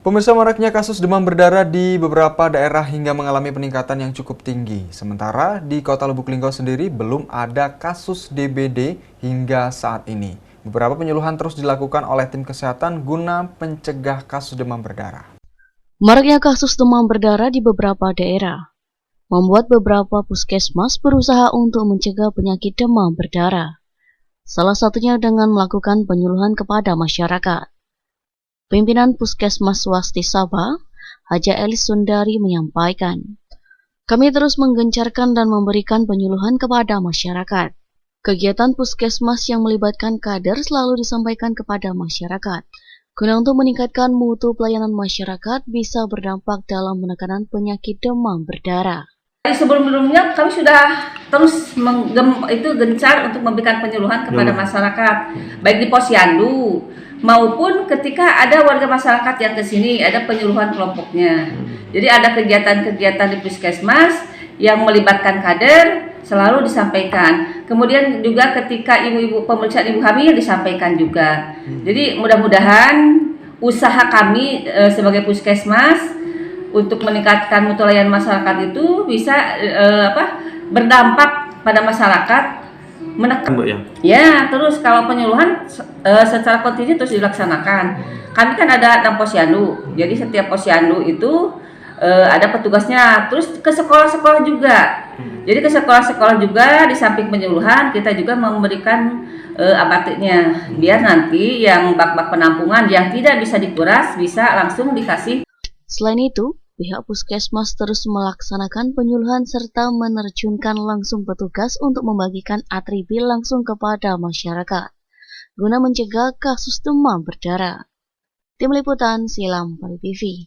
Pemirsa, maraknya kasus demam berdarah di beberapa daerah hingga mengalami peningkatan yang cukup tinggi. Sementara di Kota Lubuk Linggau sendiri belum ada kasus DBD hingga saat ini. Beberapa penyuluhan terus dilakukan oleh tim kesehatan guna mencegah kasus demam berdarah. Maraknya kasus demam berdarah di beberapa daerah membuat beberapa puskesmas berusaha untuk mencegah penyakit demam berdarah. Salah satunya dengan melakukan penyuluhan kepada masyarakat. Pimpinan Puskesmas Swasti Sabah, Haja Elis Sundari menyampaikan, kami terus menggencarkan dan memberikan penyuluhan kepada masyarakat. Kegiatan puskesmas yang melibatkan kader selalu disampaikan kepada masyarakat, guna untuk meningkatkan mutu pelayanan masyarakat bisa berdampak dalam penekanan penyakit demam berdarah. Sebelum-sebelumnya kami sudah terus gencar untuk memberikan penyuluhan kepada masyarakat, baik di posyandu maupun ketika ada warga masyarakat yang ke sini, ada penyuluhan kelompoknya. Jadi ada kegiatan-kegiatan di puskesmas yang melibatkan kader selalu disampaikan. Kemudian juga ketika ibu-ibu pemeriksaan ibu hamil disampaikan juga. Jadi mudah-mudahan usaha kami sebagai puskesmas untuk meningkatkan mutu layanan masyarakat itu bisa berdampak pada masyarakat, menekan. Ya, terus kalau penyuluhan secara kontinu terus dilaksanakan. Kami kan ada 6 posyandu, jadi setiap posyandu itu ada petugasnya. Terus ke sekolah-sekolah juga. Jadi ke sekolah-sekolah juga di samping penyuluhan kita juga memberikan abatiknya, biar nanti yang bak-bak penampungan yang tidak bisa dikuras bisa langsung dikasih. Selain itu, pihak puskesmas terus melaksanakan penyuluhan serta menerjunkan langsung petugas untuk membagikan atribut langsung kepada masyarakat, guna mencegah kasus demam berdarah. Tim Liputan Silam Pari TV.